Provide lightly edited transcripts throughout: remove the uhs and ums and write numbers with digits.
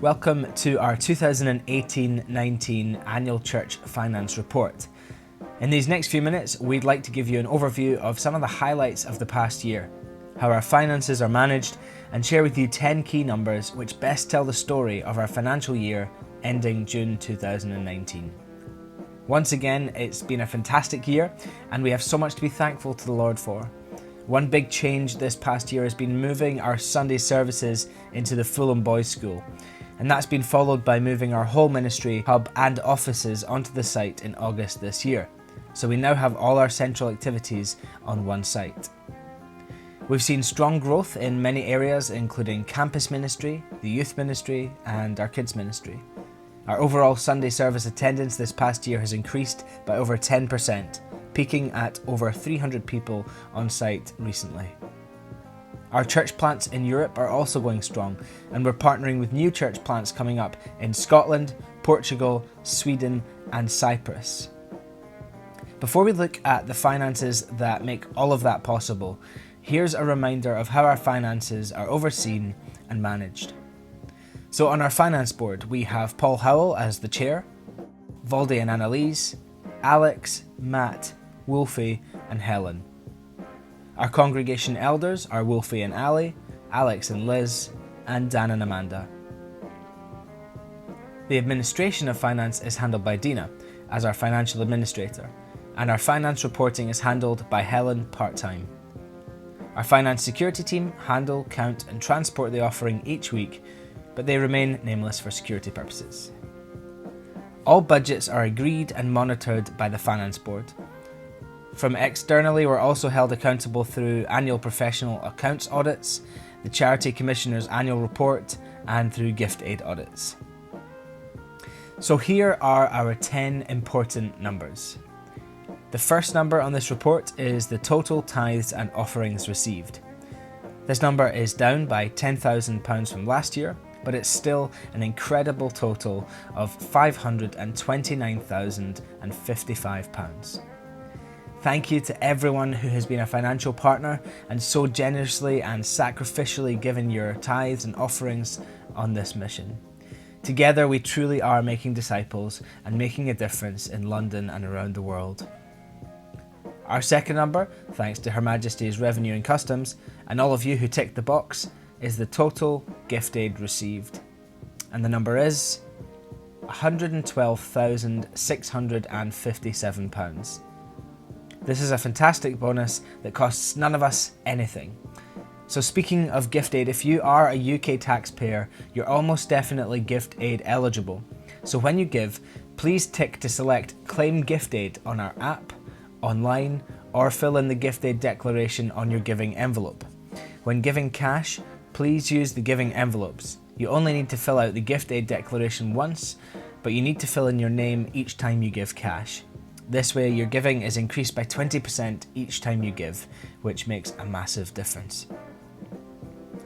Welcome to our 2018-19 Annual Church Finance Report. In these next few minutes, we'd like to give you an overview of some of the highlights of the past year, how our finances are managed, and share with you 10 key numbers which best tell the story of our financial year ending June 2019. Once again, it's been a fantastic year, and we have so much to be thankful to the Lord for. One big change this past year has been moving our Sunday services into the Fulham Boys' School, and that's been followed by moving our whole ministry, hub and offices onto the site in August this year. So we now have all our central activities on one site. We've seen strong growth in many areas, including campus ministry, the youth ministry, and our kids ministry. Our overall Sunday service attendance this past year has increased by over 10%, peaking at over 300 people on site recently. Our church plants in Europe are also going strong, and we're partnering with new church plants coming up in Scotland, Portugal, Sweden, and Cyprus. Before we look at the finances that make all of that possible, here's a reminder of how our finances are overseen and managed. So on our finance board, we have Paul Howell as the chair, Valdi and Annalise, Alex, Matt, WOLFI, and Helen. Our congregation elders are WOLFI and Ali, Alex and Liz, and Dan and Amanda. The administration of finance is handled by Dina as our financial administrator, and our finance reporting is handled by Helen part-time. Our finance security team handle, count, and transport the offering each week, but they remain nameless for security purposes. All budgets are agreed and monitored by the finance board. From externally, we're also held accountable through annual professional accounts audits, the Charity Commissioner's annual report, and through gift aid audits. So here are our 10 important numbers. The first number on this report is the total tithes and offerings received. This number is down by £10,000 from last year, but it's still an incredible total of £529,055. Thank you to everyone who has been a financial partner and so generously and sacrificially given your tithes and offerings on this mission. Together we truly are making disciples and making a difference in London and around the world. Our second number, thanks to Her Majesty's Revenue and Customs and all of you who ticked the box, is the total gift aid received. And the number is £112,657. This is a fantastic bonus that costs none of us anything. So speaking of gift aid, if you are a UK taxpayer, you're almost definitely gift aid eligible. So when you give, please tick to select Claim Gift Aid on our app, online, or fill in the gift aid declaration on your giving envelope. When giving cash, please use the giving envelopes. You only need to fill out the gift aid declaration once, but you need to fill in your name each time you give cash. This way your giving is increased by 20% each time you give, which makes a massive difference.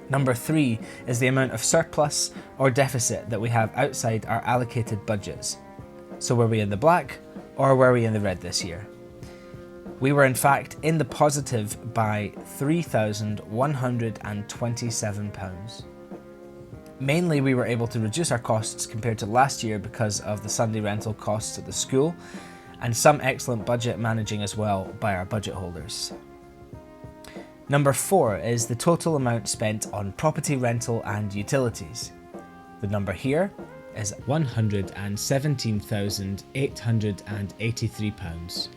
Number 3 is the amount of surplus or deficit that we have outside our allocated budgets. So were we in the black or were we in the red this year? We were in fact in the positive by £3,127. Mainly we were able to reduce our costs compared to last year because of the Sunday rental costs at the school, and some excellent budget managing as well by our budget holders. Number 4 is the total amount spent on property rental and utilities. The number here is £117,883.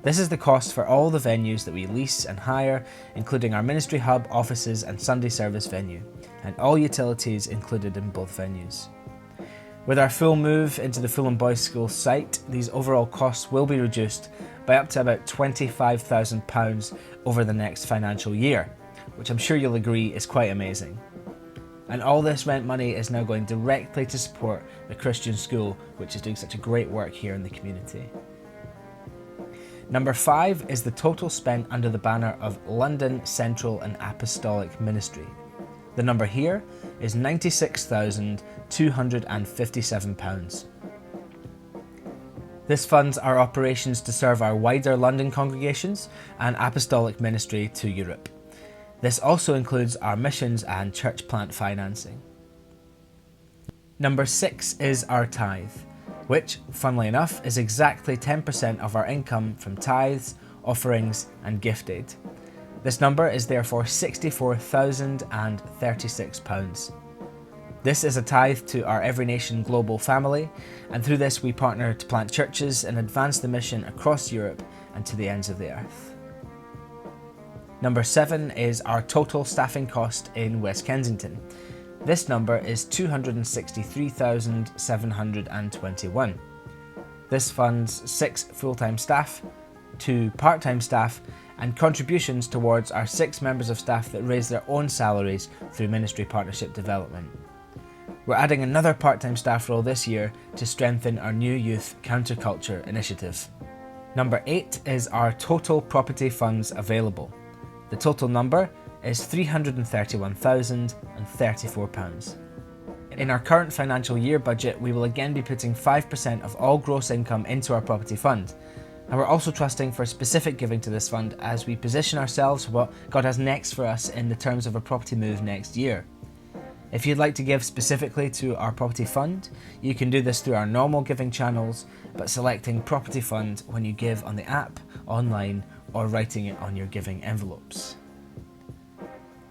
This is the cost for all the venues that we lease and hire, including our ministry hub, offices and Sunday service venue, and all utilities included in both venues. With our full move into the Fulham Boys' School site, these overall costs will be reduced by up to about £25,000 over the next financial year, which I'm sure you'll agree is quite amazing. And all this rent money is now going directly to support the Christian school, which is doing such a great work here in the community. Number 5 is the total spent under the banner of London Central and Apostolic Ministry. The number here is £96,257. This funds our operations to serve our wider London congregations and apostolic ministry to Europe. This also includes our missions and church plant financing. Number 6 is our tithe, which, funnily enough, is exactly 10% of our income from tithes, offerings and gift aid. This number is therefore £64,036. This is a tithe to our Every Nation global family, and through this we partner to plant churches and advance the mission across Europe and to the ends of the earth. Number 7 is our total staffing cost in West Kensington. This number is £263,721. This funds 6 full-time staff, 2 part-time staff, and contributions towards our 6 members of staff that raise their own salaries through ministry partnership development. We're adding another part-time staff role this year to strengthen our new youth counterculture initiative. Number 8 is our total property funds available. The total number is £331,034. In our current financial year budget, we will again be putting 5% of all gross income into our property fund. And we're also trusting for specific giving to this fund as we position ourselves for what God has next for us in the terms of a property move next year. If you'd like to give specifically to our property fund, you can do this through our normal giving channels, but selecting property fund when you give on the app, online, or writing it on your giving envelopes.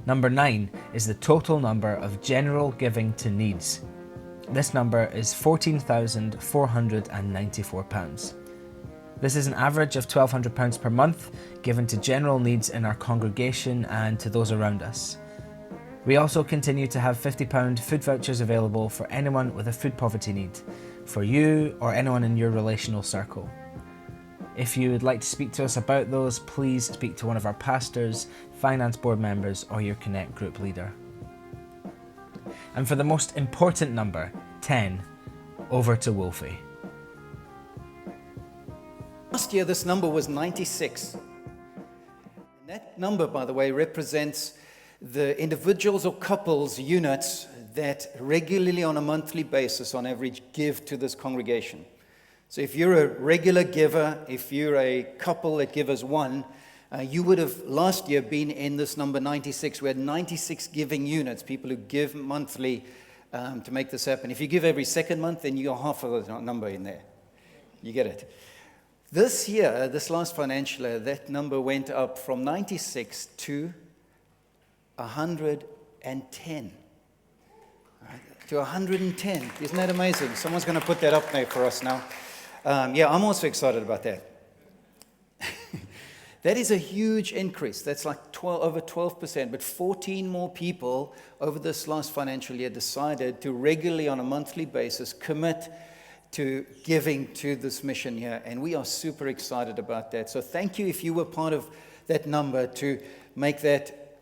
Number 9 is the total number of general giving to needs. This number is £14,494. This is an average of £1,200 per month given to general needs in our congregation and to those around us. We also continue to have £50 food vouchers available for anyone with a food poverty need, for you or anyone in your relational circle. If you would like to speak to us about those, please speak to one of our pastors, finance board members, or your Connect group leader. And for the most important number, 10, over to Wolfie. Last year, this number was 96. And that number, by the way, represents the individuals or couples units that regularly on a monthly basis on average give to this congregation. So if you're a regular giver, if you're a couple that give us one, you would have last year been in this number 96. We had 96 giving units, people who give monthly to make this happen. If you give every second month, then you're half of the number in there. You get it? This year, this last financial year, that number went up from 96 to 110. To 110. Isn't that amazing? Someone's going to put that up there for us now. I'm also excited about that. That is a huge increase. That's like over 12%. But 14 more people over this last financial year decided to regularly on a monthly basis commit to giving to this mission here. And we are super excited about that. So thank you if you were part of that number to make that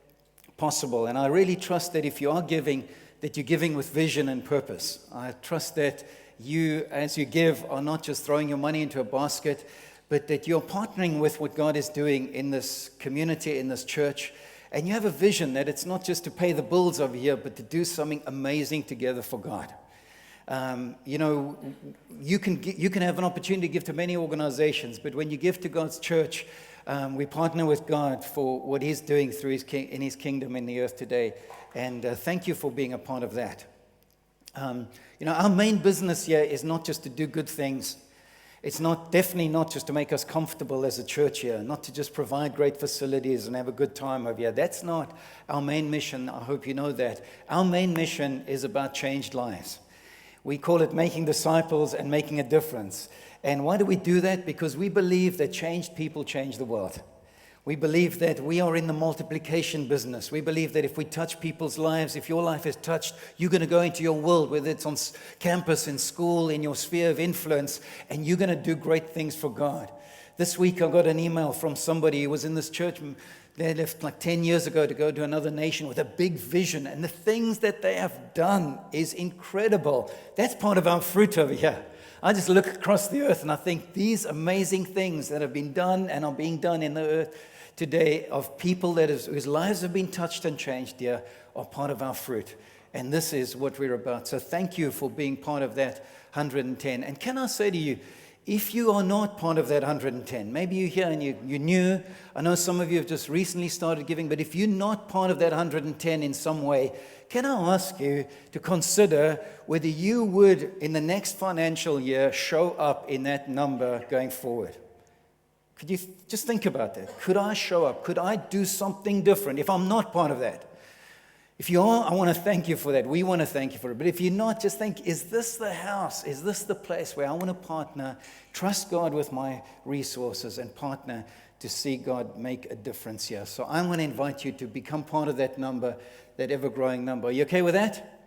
possible. And I really trust that if you are giving, that you're giving with vision and purpose. I trust that you, as you give, are not just throwing your money into a basket, but that you're partnering with what God is doing in this community, in this church. And you have a vision that it's not just to pay the bills over here, but to do something amazing together for God. You can have an opportunity to give to many organizations, but when you give to God's church, we partner with God for what He's doing through in His kingdom in the earth today. And thank you for being a part of that. Our main business here is not just to do good things. It's definitely not just to make us comfortable as a church here, not to just provide great facilities and have a good time over here. That's not our main mission. I hope you know that. Our main mission is about changed lives. We call it making disciples and making a difference. And why do we do that? Because we believe that changed people change the world. We believe that we are in the multiplication business. We believe that if we touch people's lives, if your life is touched, you're going to go into your world, whether it's on campus, in school, in your sphere of influence, and you're going to do great things for God. This week I got an email from somebody who was in this church. They left like 10 years ago to go to another nation with a big vision. And the things that they have done is incredible. That's part of our fruit over here. I just look across the earth and I think these amazing things that have been done and are being done in the earth today of people whose lives have been touched and changed here are part of our fruit. And this is what we're about. So thank you for being part of that 110. And can I say to you, If you are not part of that 110, maybe you're here and you're new. I know some of you have just recently started giving, but if you're not part of that 110 in some way, can I ask you to consider whether you would, in the next financial year, show up in that number going forward? Could you just think about that? Could I show up? Could I do something different if I'm not part of that? If you are, I want to thank you for that. We want to thank you for it. But if you're not, just think, is this the house? Is this the place where I want to partner, trust God with my resources and partner to see God make a difference here? So I want to invite you to become part of that number, that ever-growing number. Are you okay with that?